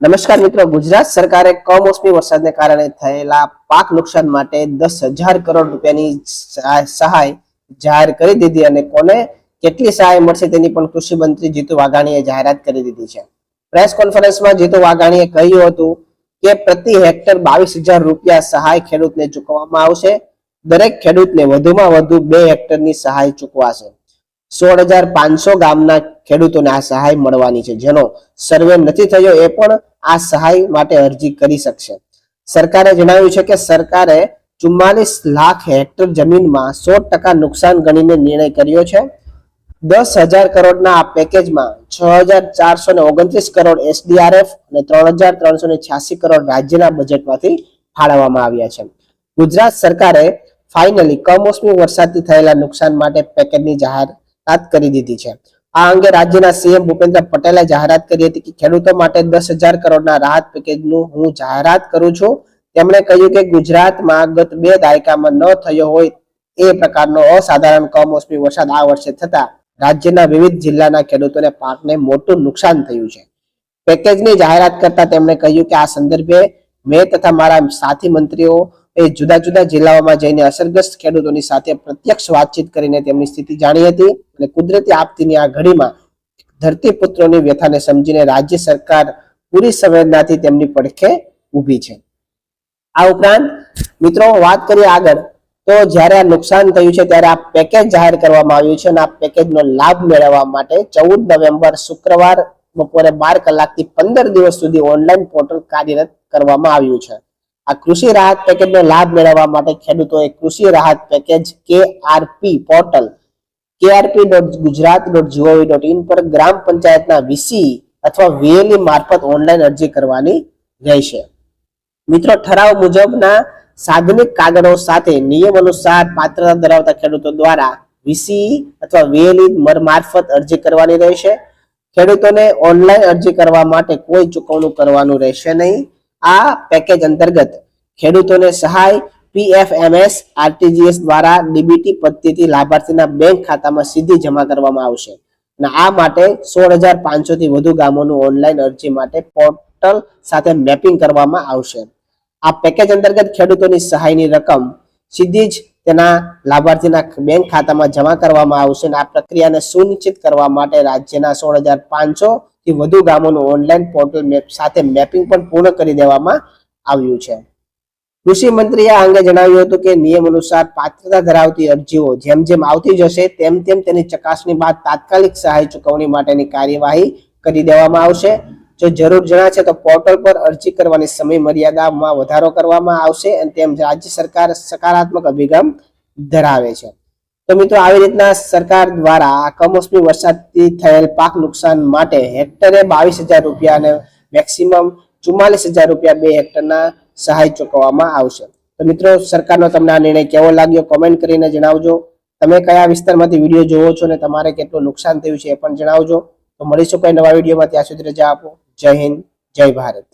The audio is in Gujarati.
નમસ્કાર મિત્રો, ગુજરાત સરકારે કમોસમી વરસાદને કારણે થયેલા પાક નુકસાન માટે 10,000 કરોડ રૂપિયાની સહાય જાહેર કરી દીધી અને કોને કેટલી સહાય મળશે તેની પણ કૃષિ મંત્રી જીતુ વાઘાણીએ જાહેરાત કરી દીધી છે। પ્રેસ કોન્ફરન્સમાં જીતુ વાઘાણીએ કહ્યું હતું કે પ્રતિ હેક્ટર 22,000 રૂપિયા સહાય ખેડૂતને ચૂકવવામાં આવશે। દરેક ખેડૂતને વધુમાં વધુ 2 હેક્ટરની સહાય ચૂકવાશે। 16,500 ગામના ખેડૂતોને આ સહાય મળવાની છે। જેનો સર્વે નથી થયો એ પણ આ સહાય માટે અરજી કરી શકશે। સરકારે જણાવ્યું છે કે સરકારે 44 લાખ હેક્ટર જમીનમાં 100% નુકસાન ગણીને નિર્ણય કર્યો છે। 10,000 કરોડના આ પેકેજમાં 6,429 કરોડ SDRF અને 3,386 કરોડ રાજ્યના બજેટમાંથી ફાળવવામાં આવ્યા છે। ગુજરાત સરકારે ફાઇનલી કમોસમી વરસાદથી થયેલા નુકસાન માટે પેકેજની જાહેરાત કરી દીધી છે। આ અંગે રાજ્યના સીએમ ભૂપેન્દ્ર પટેલે જાહેરાત કરી હતી કે ખેડૂતો માટે 10,000 કરોડના રાહત પેકેજનું હું જાહેરાત કરું છું। તેમણે કહ્યું કે ગુજરાતમાં ગત 2 દાયકામાં ન થયો હોય એ પ્રકારનો અસાધારણ કમોસમી વરસાદ આ વર્ષે થતા રાજ્યના વિવિધ જિલ્લાના ખેડૂતોને પાકને મોટું નુકસાન થયું છે। પેકેજની જાહેરાત કરતા તેમણે કહ્યું કે આ સંદર્ભે મેં તથા મારા સાથી મંત્રીઓ જુદા જુદા જિલ્લાઓમાં જઈને અસરગ્રસ્ત ખેડૂતોની સાથે પ્રત્યક્ષ વાતચીત કરીને તેમની સ્થિતિ જાણી હતી અને કુદરતી આપત્તિની આ ઘડીમાં ધરતીપુત્રોની વ્યથાને સમજીને રાજ્ય સરકાર પૂરી સંવેદનાથી તેમની પડખે ઊભી છે। આ ઉપરાંત મિત્રો વાત કરીએ આગળ તો જ્યારે આ નુકસાન થયું છે ત્યારે આ પેકેજ જાહેર કરવામાં આવ્યું છે અને આ પેકેજનો લાભ મેળવવા માટે 14 નવેમ્બર શુક્રવાર બપોરે 12 કલાકથી 15 દિવસ સુધી ઓનલાઈન પોર્ટલ કાર્યરત કરવામાં આવ્યું છે। આ કૃષિ રાહત પેકેજનો લાભ મેળવવા માટે ખેડૂતોએ કૃષિ રાહત પેકેજ KRP પોર્ટલ krp.gujarat.gov.in પર ગ્રામ પંચાયતના વીસી અથવા VLE મારફત ઓનલાઈન અરજી કરવાની રહેશે। મિત્રો, ઠરાવ મુજબના સાધનિક કાગળો સાથે નિયમ અનુસાર પાત્રતા ધરાવતા ખેડૂતો દ્વારા વીસી અથવા VLE મારફત અરજી કરવાની રહેશે। ખેડૂતોને ઓનલાઈન અરજી કરવા માટે કોઈ ચૂકવણું કરવાનું રહેશે નહીં। આ પેકેજ અંતર્ગત ખેડૂતોને સહાય PFMS RTGS દ્વારા DBT પદ્ધતિથી લાભાર્થીના બેંક ખાતામાં સીધી જમા કરવામાં આવશે અને આ માટે 16,500 થી વધુ ગામોનું ઓનલાઈન અરજી માટે પોર્ટલ સાથે મેપિંગ કરવામાં આવશે। આ પેકેજ અંતર્ગત ખેડૂતોની સહાયની રકમ સીધી જ તેના લાભાર્થીના બેંક ખાતામાં જમા કરવામાં આવશે અને આ પ્રક્રિયાને સુનિશ્ચિત કરવા માટે રાજ્યના 16,500 થી વધુ ગામોનું ઓનલાઈન પોર્ટલ સાથે મેપિંગ પણ પૂર્ણ કરી દેવામાં આવ્યું છે। કૃષિ મંત્રીએ આ અંગે જણાવ્યું હતું કે નિયમ અનુસાર પાત્રતા ધરાવતી અરજીઓ જેમ જેમ આવતી જશે તેમ તેમ તેની ચકાસણી બાદ તાત્કાલિક સહાય ચૂકવણી માટેની કાર્યવાહી કરી દેવામાં આવશે। જો જરૂર જણાશે તો પોર્ટલ પર અરજી કરવાની સમય મર્યાદામાં વધારો કરવામાં આવશે અને તેમ રાજ્ય સરકાર સકારાત્મક અભિગમ ધરાવે છે। તો મિત્રો, આવી રીતના સરકાર દ્વારા કમોસમી વરસાદથી થયેલ પાક નુકસાન માટે હેક્ટરે 22,000 રૂપિયા અને મેક્સિમમ 44,000 રૂપિયા 2 હેક્ટરના સહાય ચૂકવવામાં આવશે। તો મિત્રો, સરકારનો તમને આ નિર્ણય કેવો લાગ્યો કોમેન્ટ કરીને જણાવજો। તમે કયા વિસ્તારમાંથી વિડીયો જોવો છો અને તમારે કેટલું નુકસાન થયું છે એ પણ જણાવજો। તો મળીશું કોઈ નવા વિડીયોમાં, ત્યાં સુધી રજા આપો। જય હિન્દ, જય ભારત।